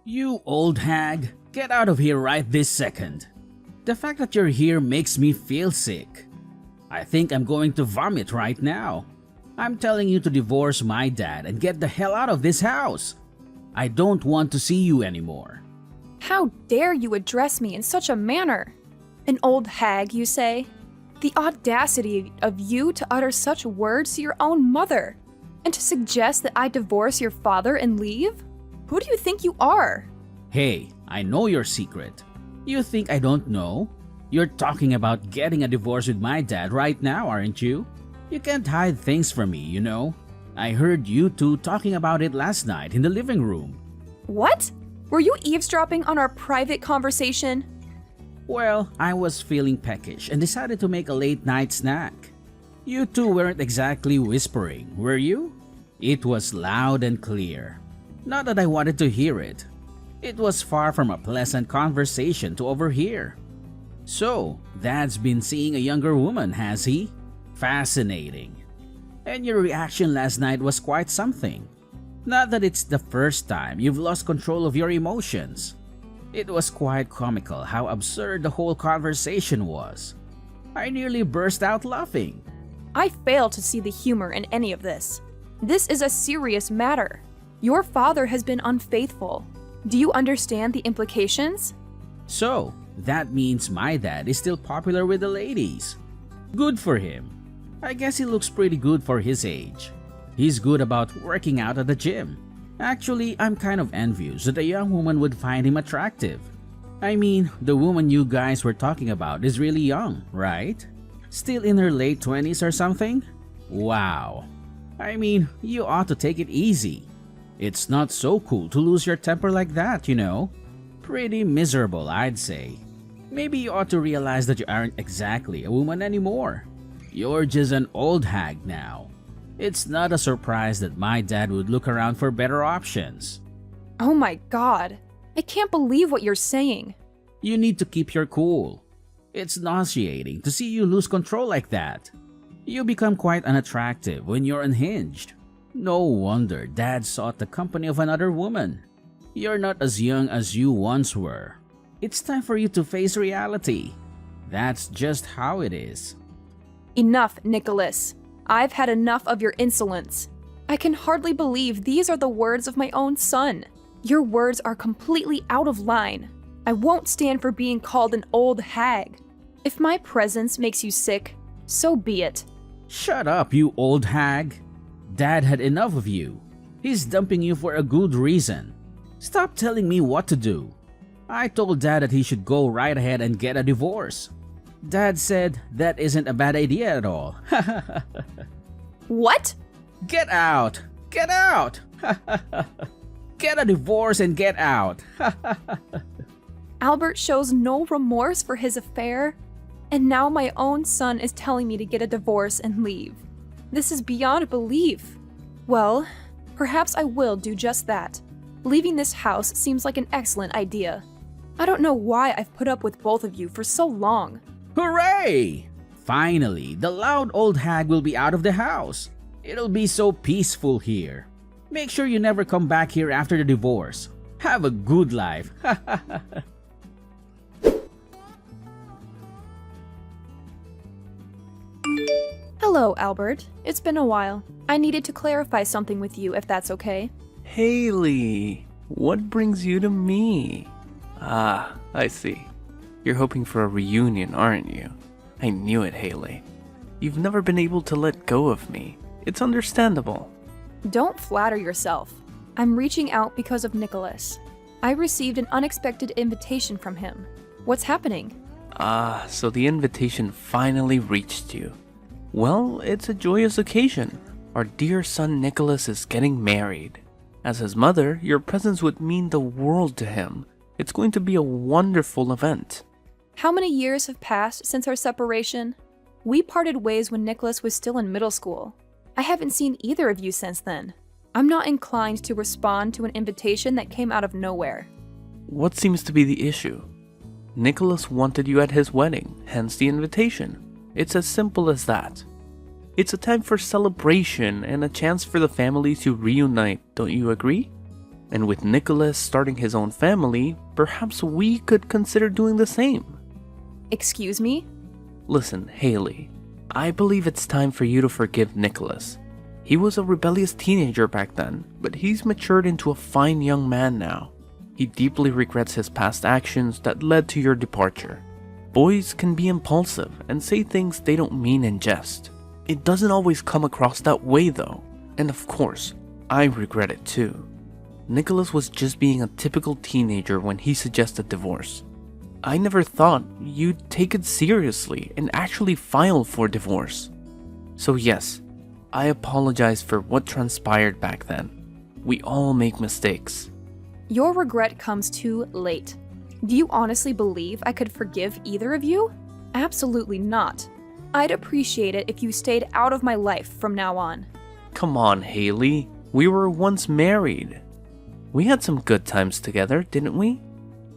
You old hag, get out of here right this second. The fact that you're here makes me feel sick. I think I'm going to vomit right now. I'm telling you to divorce my dad and get the hell out of this house. I don't want to see you anymore. How dare you address me in such a manner? An old hag, you say? The audacity of you to utter such words to your own mother, and to suggest that I divorce your father and leave? Who do you think you are? Hey, I know your secret. You think I don't know? You're talking about getting a divorce with my dad right now, aren't you? You can't hide things from me, you know. I heard you two talking about it last night in the living room. What? Were you eavesdropping on our private conversation? Well, I was feeling peckish and decided to make a late night snack. You two weren't exactly whispering, were you? It was loud and clear. Not that I wanted to hear it. It was far from a pleasant conversation to overhear. So, Dad's been seeing a younger woman, has he? Fascinating. And your reaction last night was quite something. Not that it's the first time you've lost control of your emotions. It was quite comical how absurd the whole conversation was. I nearly burst out laughing. I fail to see the humor in any of this. This is a serious matter. Your father has been unfaithful. Do you understand the implications? So, that means my dad is still popular with the ladies. Good for him. I guess he looks pretty good for his age. He's good about working out at the gym. Actually, I'm kind of envious that a young woman would find him attractive. I mean, the woman you guys were talking about is really young, right? Still in her late 20s or something? Wow. I mean, you ought to take it easy. It's not so cool to lose your temper like that, you know. Pretty miserable, I'd say. Maybe you ought to realize that you aren't exactly a woman anymore. You're just an old hag now. It's not a surprise that my dad would look around for better options. Oh my God. I can't believe what you're saying. You need to keep your cool. It's nauseating to see you lose control like that. You become quite unattractive when you're unhinged. No wonder Dad sought the company of another woman. You're not as young as you once were. It's time for you to face reality. That's just how it is. Enough, Nicholas. I've had enough of your insolence. I can hardly believe these are the words of my own son. Your words are completely out of line. I won't stand for being called an old hag. If my presence makes you sick, so be it. Shut up, you old hag. Dad had enough of you. He's dumping you for a good reason. Stop telling me what to do. I told Dad that he should go right ahead and get a divorce. Dad said that isn't a bad idea at all. What? Get out! Get out! Get a divorce and get out! Albert shows no remorse for his affair, and now my own son is telling me to get a divorce and leave. This is beyond belief. Well, perhaps I will do just that. Leaving this house seems like an excellent idea. I don't know why I've put up with both of you for so long. Hooray! Finally, the loud old hag will be out of the house. It'll be so peaceful here. Make sure you never come back here after the divorce. Have a good life. Hello, Albert. It's been a while. I needed to clarify something with you, if that's okay. Haley, what brings you to me? Ah, I see. You're hoping for a reunion, aren't you? I knew it, Haley. You've never been able to let go of me. It's understandable. Don't flatter yourself. I'm reaching out because of Nicholas. I received an unexpected invitation from him. What's happening? Ah, so the invitation finally reached you. Well, it's a joyous occasion. Our dear son Nicholas is getting married. As his mother, your presence would mean the world to him. It's going to be a wonderful event. How many years have passed since our separation? We parted ways when Nicholas was still in middle school. I haven't seen either of you since then. I'm not inclined to respond to an invitation that came out of nowhere. What seems to be the issue? Nicholas wanted you at his wedding, hence the invitation. It's as simple as that. It's a time for celebration and a chance for the family to reunite, don't you agree? And with Nicholas starting his own family, perhaps we could consider doing the same. Excuse me? Listen, Haley, I believe it's time for you to forgive Nicholas. He was a rebellious teenager back then, but he's matured into a fine young man now. He deeply regrets his past actions that led to your departure. Boys can be impulsive and say things they don't mean in jest. It doesn't always come across that way though, and of course, I regret it too. Nicholas was just being a typical teenager when he suggested divorce. I never thought you'd take it seriously and actually file for divorce. So yes, I apologize for what transpired back then. We all make mistakes. Your regret comes too late. Do you honestly believe I could forgive either of you? Absolutely not. I'd appreciate it if you stayed out of my life from now on. Come on, Haley. We were once married. We had some good times together, didn't we?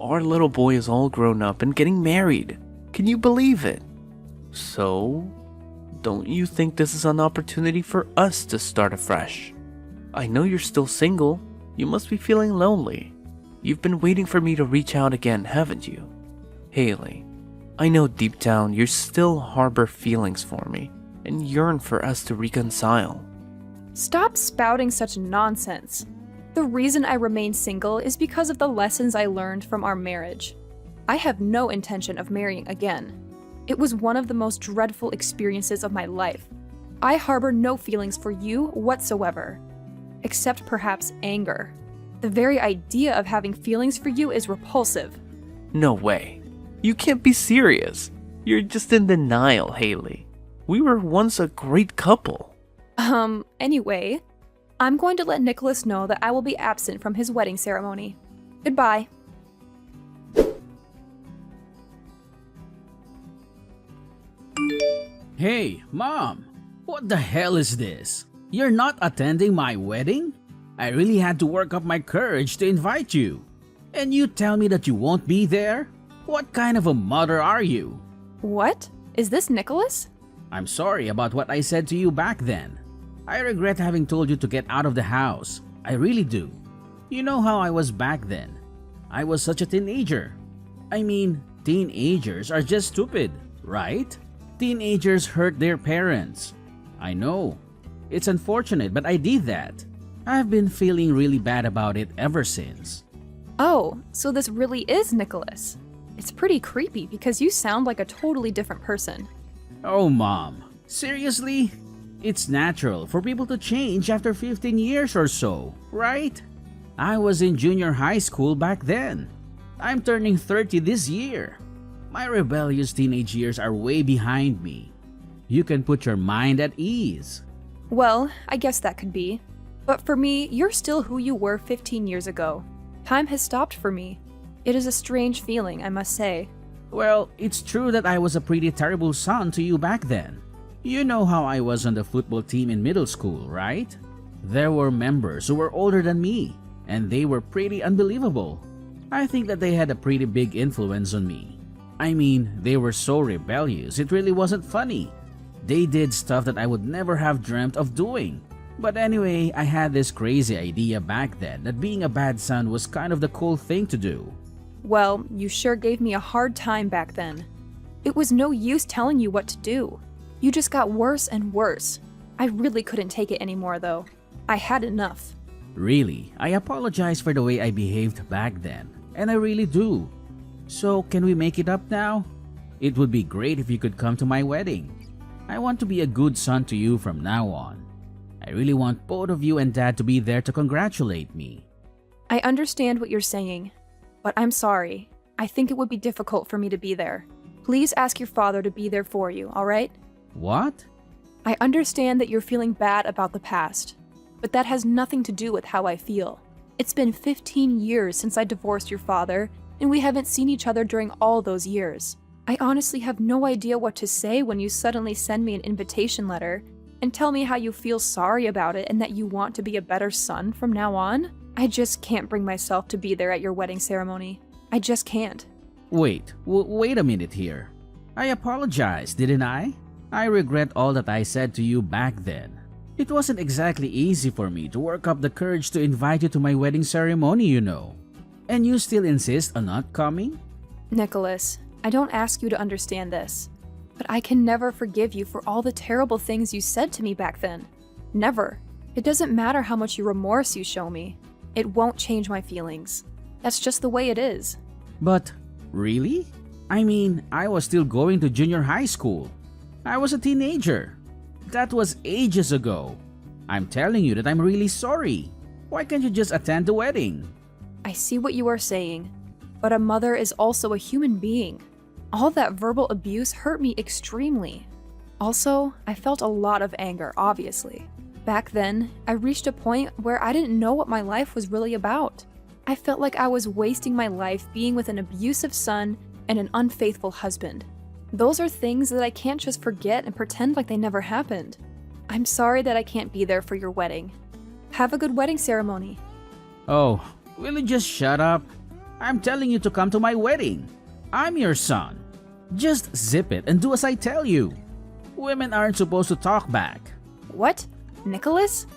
Our little boy is all grown up and getting married. Can you believe it? So, don't you think this is an opportunity for us to start afresh? I know you're still single. You must be feeling lonely. You've been waiting for me to reach out again, haven't you? Haley, I know deep down you still harbor feelings for me and yearn for us to reconcile. Stop spouting such nonsense. The reason I remain single is because of the lessons I learned from our marriage. I have no intention of marrying again. It was one of the most dreadful experiences of my life. I harbor no feelings for you whatsoever, except perhaps anger. The very idea of having feelings for you is repulsive. No way. You can't be serious. You're just in denial, Haley. We were once a great couple. Anyway, I'm going to let Nicholas know that I will be absent from his wedding ceremony. Goodbye. Hey, Mom! What the hell is this? You're not attending my wedding? I really had to work up my courage to invite you. And you tell me that you won't be there? What kind of a mother are you? What? Is this Nicholas? I'm sorry about what I said to you back then. I regret having told you to get out of the house. I really do. You know how I was back then. I was such a teenager. I mean, teenagers are just stupid, right? Teenagers hurt their parents. I know. It's unfortunate, but I did that. I've been feeling really bad about it ever since. Oh, so this really is Nicholas. It's pretty creepy because you sound like a totally different person. Oh, Mom. Seriously? It's natural for people to change after 15 years or so, right? I was in junior high school back then. I'm turning 30 this year. My rebellious teenage years are way behind me. You can put your mind at ease. Well, I guess that could be. But for me, you're still who you were 15 years ago. Time has stopped for me. It is a strange feeling, I must say. Well, it's true that I was a pretty terrible son to you back then. You know how I was on the football team in middle school, right? There were members who were older than me, and they were pretty unbelievable. I think that they had a pretty big influence on me. I mean, they were so rebellious, it really wasn't funny. They did stuff that I would never have dreamt of doing. But anyway, I had this crazy idea back then that being a bad son was kind of the cool thing to do. Well, you sure gave me a hard time back then. It was no use telling you what to do. You just got worse and worse. I really couldn't take it anymore though. I had enough. Really, I apologize for the way I behaved back then, and I really do. So, can we make it up now? It would be great if you could come to my wedding. I want to be a good son to you from now on. I really want both of you and Dad to be there to congratulate me. I understand what you're saying, but I'm sorry. I think it would be difficult for me to be there. Please ask your father to be there for you, alright? What? I understand that you're feeling bad about the past, but that has nothing to do with how I feel. It's been 15 years since I divorced your father, and we haven't seen each other during all those years. I honestly have no idea what to say when you suddenly send me an invitation letter and tell me how you feel sorry about it and that you want to be a better son from now on. I just can't bring myself to be there at your wedding ceremony. I just can't. Wait a minute here. I apologized, didn't I? I regret all that I said to you back then. It wasn't exactly easy for me to work up the courage to invite you to my wedding ceremony, you know. And you still insist on not coming? Nicholas, I don't ask you to understand this, but I can never forgive you for all the terrible things you said to me back then. Never. It doesn't matter how much remorse you show me. It won't change my feelings. That's just the way it is. But, really? I mean, I was still going to junior high school. I was a teenager. That was ages ago. I'm telling you that I'm really sorry. Why can't you just attend the wedding? I see what you are saying, but a mother is also a human being. All that verbal abuse hurt me extremely. Also, I felt a lot of anger, obviously. Back then, I reached a point where I didn't know what my life was really about. I felt like I was wasting my life being with an abusive son and an unfaithful husband. Those are things that I can't just forget and pretend like they never happened. I'm sorry that I can't be there for your wedding. Have a good wedding ceremony. Oh, will you just shut up? I'm telling you to come to my wedding. I'm your son. Just zip it and do as I tell you. Women aren't supposed to talk back. What? Nicholas?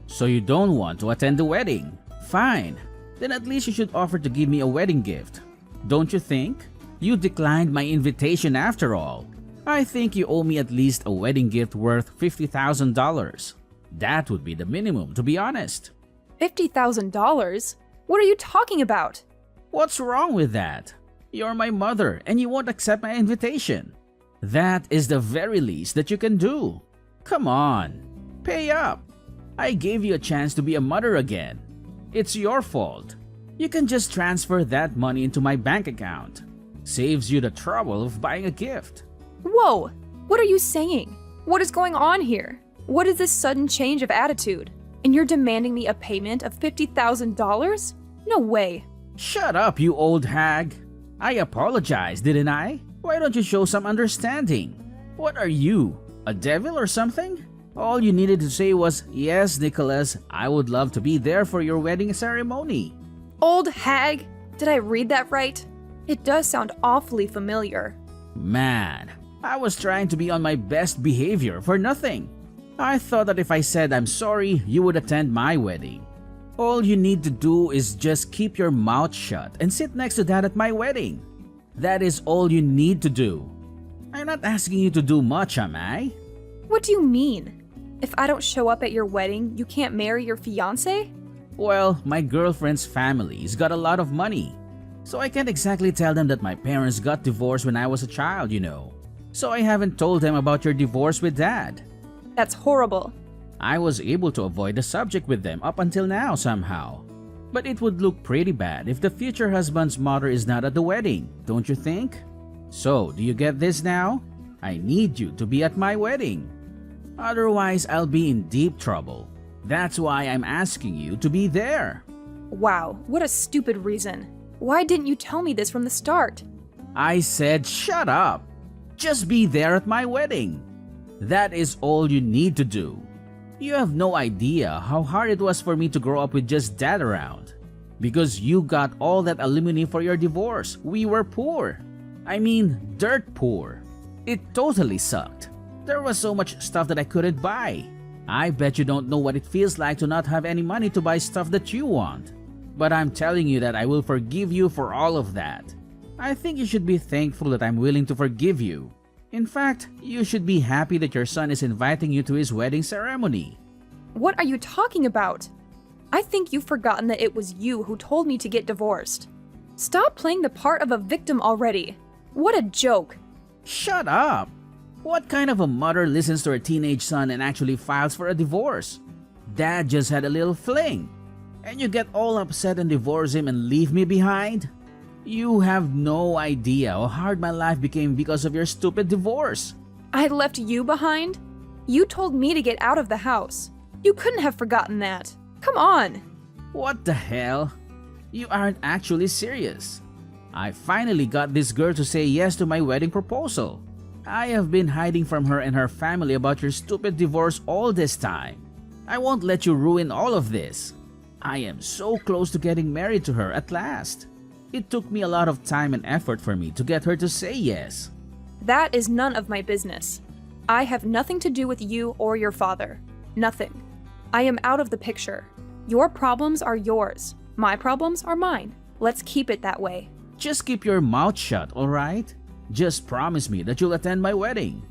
So you don't want to attend the wedding? Fine. Then at least you should offer to give me a wedding gift. Don't you think? You declined my invitation after all. I think you owe me at least a wedding gift worth $50,000. That would be the minimum, to be honest. $50,000? What are you talking about? What's wrong with that? You're my mother and you won't accept my invitation. That is the very least that you can do. Come on, pay up. I gave you a chance to be a mother again. It's your fault. You can just transfer that money into my bank account. Saves you the trouble of buying a gift. Whoa! What are you saying? What is going on here? What is this sudden change of attitude? And you're demanding me a payment of $50,000? No way. Shut up, you old hag. I apologized, didn't I? Why don't you show some understanding? What are you, a devil or something? All you needed to say was, yes, Nicholas, I would love to be there for your wedding ceremony. Old hag? Did I read that right? It does sound awfully familiar. Man, I was trying to be on my best behavior for nothing. I thought that if I said I'm sorry, you would attend my wedding. All you need to do is just keep your mouth shut and sit next to Dad at my wedding. That is all you need to do. I'm not asking you to do much, am I? What do you mean? If I don't show up at your wedding, you can't marry your fiancé? Well, my girlfriend's family's got a lot of money. So I can't exactly tell them that my parents got divorced when I was a child, you know. So I haven't told them about your divorce with Dad. That's horrible. I was able to avoid the subject with them up until now somehow. But it would look pretty bad if the future husband's mother is not at the wedding, don't you think? So, do you get this now? I need you to be at my wedding. Otherwise, I'll be in deep trouble. That's why I'm asking you to be there. Wow, what a stupid reason. Why didn't you tell me this from the start? I said shut up. Just be there at my wedding. That is all you need to do. You have no idea how hard it was for me to grow up with just Dad around. Because you got all that alimony for your divorce. We were poor. I mean, dirt poor. It totally sucked. There was so much stuff that I couldn't buy. I bet you don't know what it feels like to not have any money to buy stuff that you want. But I'm telling you that I will forgive you for all of that. I think you should be thankful that I'm willing to forgive you. In fact, you should be happy that your son is inviting you to his wedding ceremony. What are you talking about? I think you've forgotten that it was you who told me to get divorced. Stop playing the part of a victim already. What a joke. Shut up! What kind of a mother listens to her teenage son and actually files for a divorce? Dad just had a little fling. And you get all upset and divorce him and leave me behind? You have no idea how hard my life became because of your stupid divorce. I left you behind? You told me to get out of the house. You couldn't have forgotten that. Come on. What the hell? You aren't actually serious. I finally got this girl to say yes to my wedding proposal. I have been hiding from her and her family about your stupid divorce all this time. I won't let you ruin all of this. I am so close to getting married to her at last. It took me a lot of time and effort for me to get her to say yes. That is none of my business. I have nothing to do with you or your father. Nothing. I am out of the picture. Your problems are yours. My problems are mine. Let's keep it that way. Just keep your mouth shut, alright? Just promise me that you'll attend my wedding.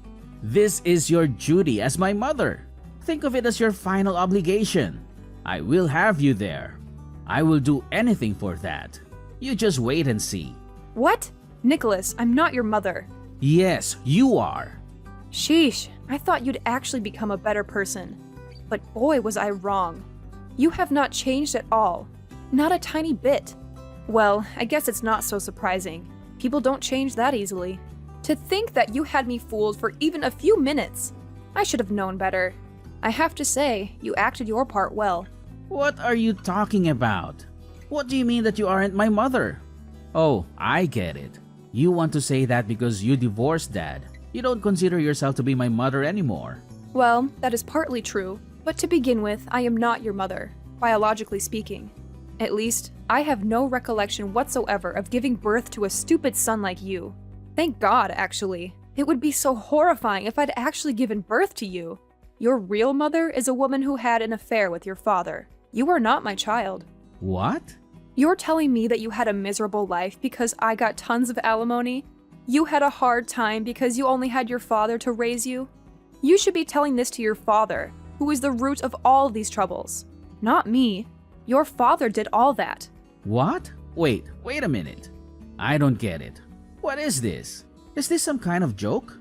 This is your duty as my mother. Think of it as your final obligation. I will have you there. I will do anything for that. You just wait and see. What? Nicholas, I'm not your mother. Yes, you are. Sheesh, I thought you'd actually become a better person. But boy, was I wrong. You have not changed at all. Not a tiny bit. Well, I guess it's not so surprising. People don't change that easily. To think that you had me fooled for even a few minutes. I should have known better. I have to say, you acted your part well. What are you talking about? What do you mean that you aren't my mother? Oh, I get it. You want to say that because you divorced Dad. You don't consider yourself to be my mother anymore. Well, that is partly true. But to begin with, I am not your mother, biologically speaking. At least, I have no recollection whatsoever of giving birth to a stupid son like you. Thank God, actually. It would be so horrifying if I'd actually given birth to you. Your real mother is a woman who had an affair with your father. You are not my child. What? You're telling me that you had a miserable life because I got tons of alimony? You had a hard time because you only had your father to raise you? You should be telling this to your father, who is the root of all these troubles. Not me. Your father did all that. What? Wait a minute. I don't get it. What is this? Is this some kind of joke?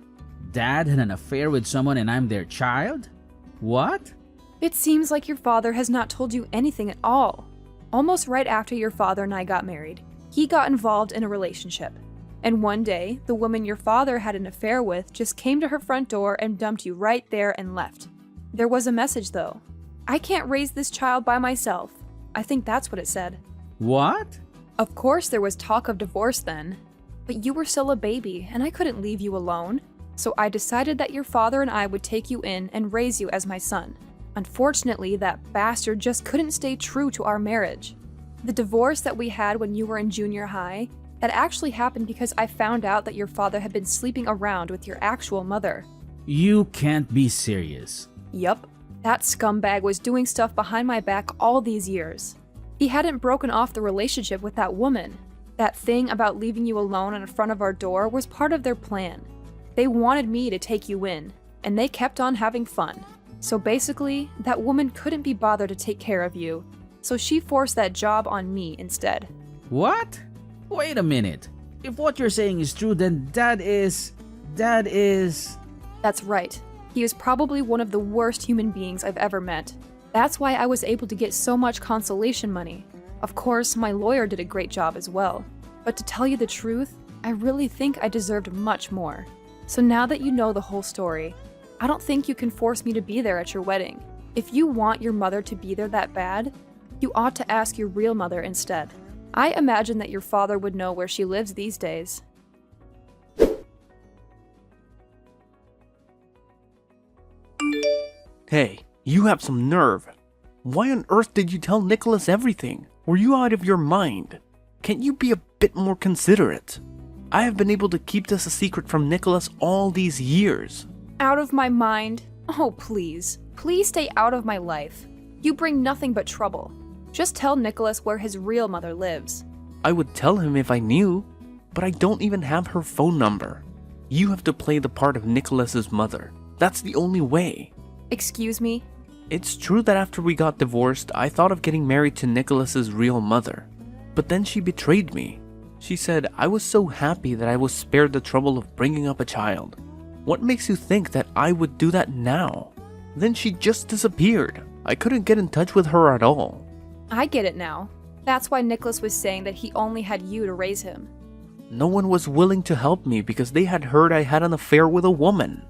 Dad had an affair with someone and I'm their child? What? It seems like your father has not told you anything at all. Almost right after your father and I got married, he got involved in a relationship. And one day, the woman your father had an affair with just came to her front door and dumped you right there and left. There was a message though. I can't raise this child by myself. I think that's what it said. What? Of course there was talk of divorce then. But you were still a baby and I couldn't leave you alone. So I decided that your father and I would take you in and raise you as my son. Unfortunately, that bastard just couldn't stay true to our marriage. The divorce that we had when you were in junior high, that actually happened because I found out that your father had been sleeping around with your actual mother. You can't be serious. Yup. That scumbag was doing stuff behind my back all these years. He hadn't broken off the relationship with that woman. That thing about leaving you alone in front of our door was part of their plan. They wanted me to take you in, and they kept on having fun. So basically, that woman couldn't be bothered to take care of you, so she forced that job on me instead. What? Wait a minute. If what you're saying is true, then Dad is... That's right. He is probably one of the worst human beings I've ever met. That's why I was able to get so much consolation money. Of course, my lawyer did a great job as well. But to tell you the truth, I really think I deserved much more. So now that you know the whole story, I don't think you can force me to be there at your wedding. If you want your mother to be there that bad, you ought to ask your real mother instead. I imagine that your father would know where she lives these days. Hey, you have some nerve. Why on earth did you tell Nicholas everything? Were you out of your mind? Can't you be a bit more considerate? I have been able to keep this a secret from Nicholas all these years. Out of my mind? Oh, please. Please stay out of my life. You bring nothing but trouble. Just tell Nicholas where his real mother lives. I would tell him if I knew, but I don't even have her phone number. You have to play the part of Nicholas's mother. That's the only way. Excuse me? It's true that after we got divorced, I thought of getting married to Nicholas's real mother. But then she betrayed me. She said I was so happy that I was spared the trouble of bringing up a child. What makes you think that I would do that now? Then she just disappeared. I couldn't get in touch with her at all. I get it now. That's why Nicholas was saying that he only had you to raise him. No one was willing to help me because they had heard I had an affair with a woman.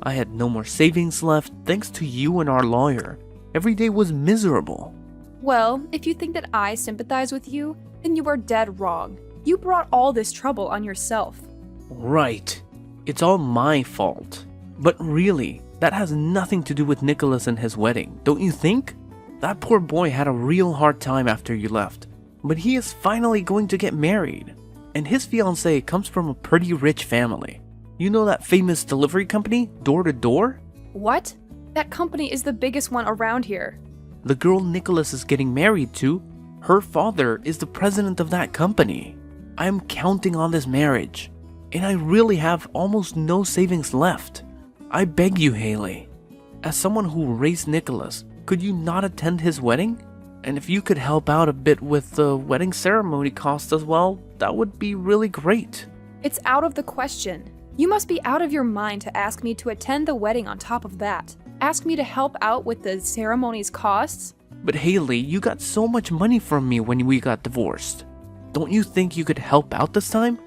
I had no more savings left thanks to you and our lawyer. Every day was miserable. Well, if you think that I sympathize with you, then you are dead wrong. You brought all this trouble on yourself. Right. It's all my fault. But really, that has nothing to do with Nicholas and his wedding, don't you think? That poor boy had a real hard time after you left. But he is finally going to get married. And his fiancée comes from a pretty rich family. You know that famous delivery company, Door to Door? What? That company is the biggest one around here. The girl Nicholas is getting married to, her father is the president of that company. I am counting on this marriage, and I really have almost no savings left. I beg you, Haley. As someone who raised Nicholas, could you not attend his wedding? And if you could help out a bit with the wedding ceremony costs as well, that would be really great. It's out of the question. You must be out of your mind to ask me to attend the wedding on top of that. Ask me to help out with the ceremony's costs? But Haley, you got so much money from me when we got divorced. Don't you think you could help out this time?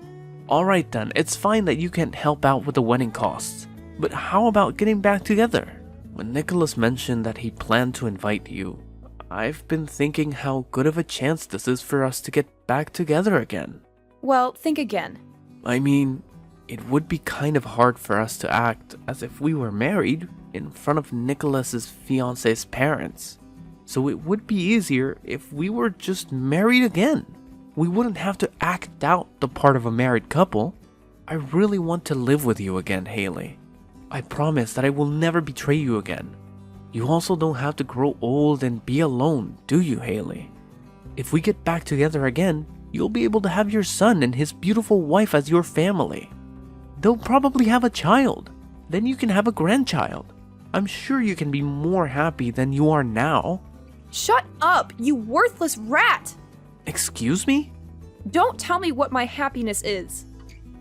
Alright then, it's fine that you can't help out with the wedding costs. But how about getting back together? When Nicholas mentioned that he planned to invite you, I've been thinking how good of a chance this is for us to get back together again. Well, think again. I mean, it would be kind of hard for us to act as if we were married in front of Nicholas's fiance's parents. So it would be easier if we were just married again. We wouldn't have to act out the part of a married couple. I really want to live with you again, Haley. I promise that I will never betray you again. You also don't have to grow old and be alone, do you, Haley? If we get back together again, you'll be able to have your son and his beautiful wife as your family. They'll probably have a child. Then you can have a grandchild. I'm sure you can be more happy than you are now. Shut up, you worthless rat! Excuse me? Don't tell me what my happiness is.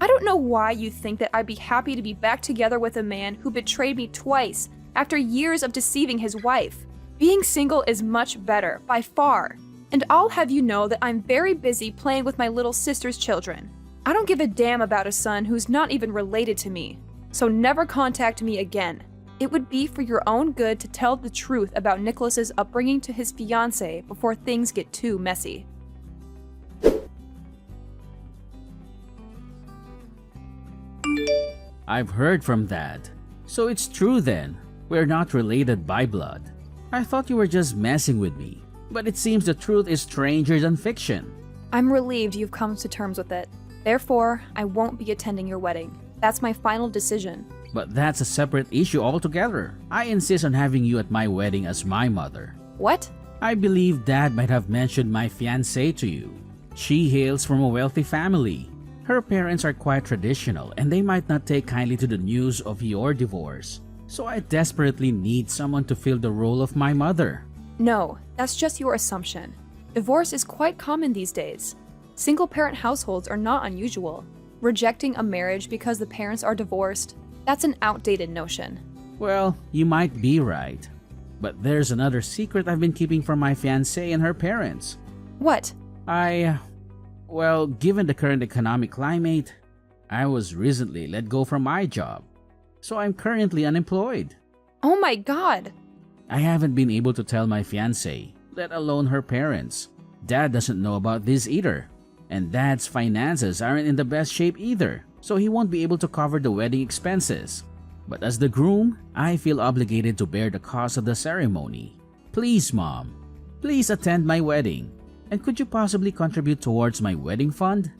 I don't know why you think that I'd be happy to be back together with a man who betrayed me twice after years of deceiving his wife. Being single is much better, by far. And I'll have you know that I'm very busy playing with my little sister's children. I don't give a damn about a son who's not even related to me. So never contact me again. It would be for your own good to tell the truth about Nicholas's upbringing to his fiancée before things get too messy. I've heard from Dad. So it's true then. We're not related by blood. I thought you were just messing with me. But it seems the truth is stranger than fiction. I'm relieved you've come to terms with it. Therefore, I won't be attending your wedding. That's my final decision. But that's a separate issue altogether. I insist on having you at my wedding as my mother. What? I believe Dad might have mentioned my fiancée to you. She hails from a wealthy family. Her parents are quite traditional and they might not take kindly to the news of your divorce. So I desperately need someone to fill the role of my mother. No, that's just your assumption. Divorce is quite common these days. Single-parent households are not unusual. Rejecting a marriage because the parents are divorced, that's an outdated notion. Well, you might be right. But there's another secret I've been keeping from my fiancée and her parents. What? Well, given the current economic climate, I was recently let go from my job. So I'm currently unemployed. Oh my god! I haven't been able to tell my fiancée, let alone her parents. Dad doesn't know about this either. And Dad's finances aren't in the best shape either, so he won't be able to cover the wedding expenses. But as the groom, I feel obligated to bear the cost of the ceremony. Please, Mom. Please attend my wedding. And could you possibly contribute towards my wedding fund?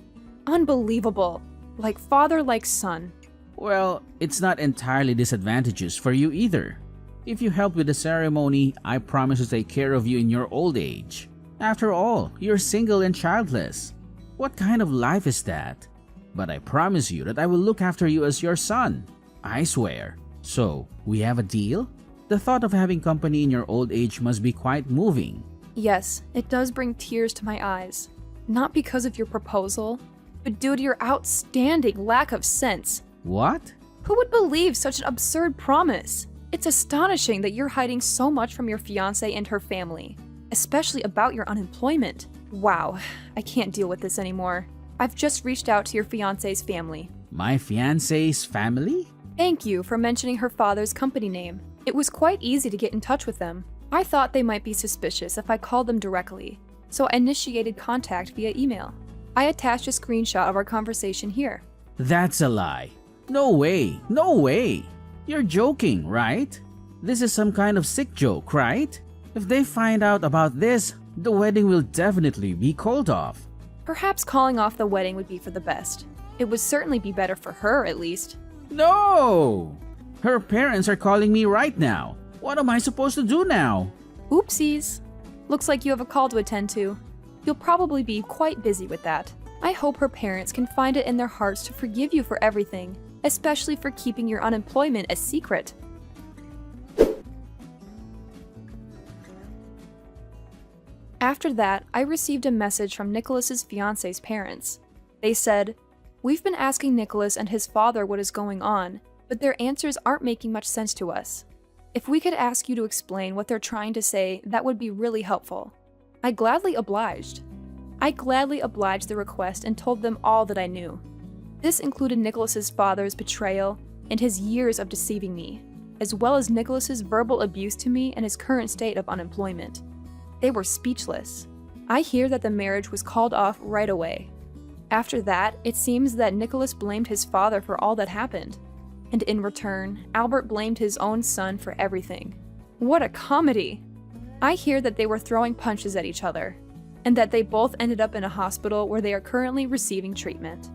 Unbelievable. Like father, like son. Well, it's not entirely disadvantageous for you either. If you help with the ceremony, I promise to take care of you in your old age. After all, you're single and childless. What kind of life is that? But I promise you that I will look after you as your son. I swear. So, we have a deal? The thought of having company in your old age must be quite moving. Yes, it does bring tears to my eyes. Not because of your proposal, but due to your outstanding lack of sense. What? Who would believe such an absurd promise? It's astonishing that you're hiding so much from your fiancée and her family, especially about your unemployment. Wow, I can't deal with this anymore. I've just reached out to your fiancé's family. My fiancé's family? Thank you for mentioning her father's company name. It was quite easy to get in touch with them. I thought they might be suspicious if I called them directly, so I initiated contact via email. I attached a screenshot of our conversation here. That's a lie. No way, no way. You're joking, right? This is some kind of sick joke, right? If they find out about this, the wedding will definitely be called off. Perhaps calling off the wedding would be for the best. It would certainly be better for her, at least. No! Her parents are calling me right now. What am I supposed to do now? Oopsies. Looks like you have a call to attend to. You'll probably be quite busy with that. I hope her parents can find it in their hearts to forgive you for everything, especially for keeping your unemployment a secret. After that, I received a message from Nicholas's fiance's parents. They said, "We've been asking Nicholas and his father what is going on, but their answers aren't making much sense to us. If we could ask you to explain what they're trying to say, that would be really helpful." I gladly obliged. I gladly obliged the request and told them all that I knew. This included Nicholas's father's betrayal and his years of deceiving me, as well as Nicholas's verbal abuse to me and his current state of unemployment. They were speechless. I hear that the marriage was called off right away. After that, it seems that Nicholas blamed his father for all that happened. And in return, Albert blamed his own son for everything. What a comedy! I hear that they were throwing punches at each other, and that they both ended up in a hospital where they are currently receiving treatment.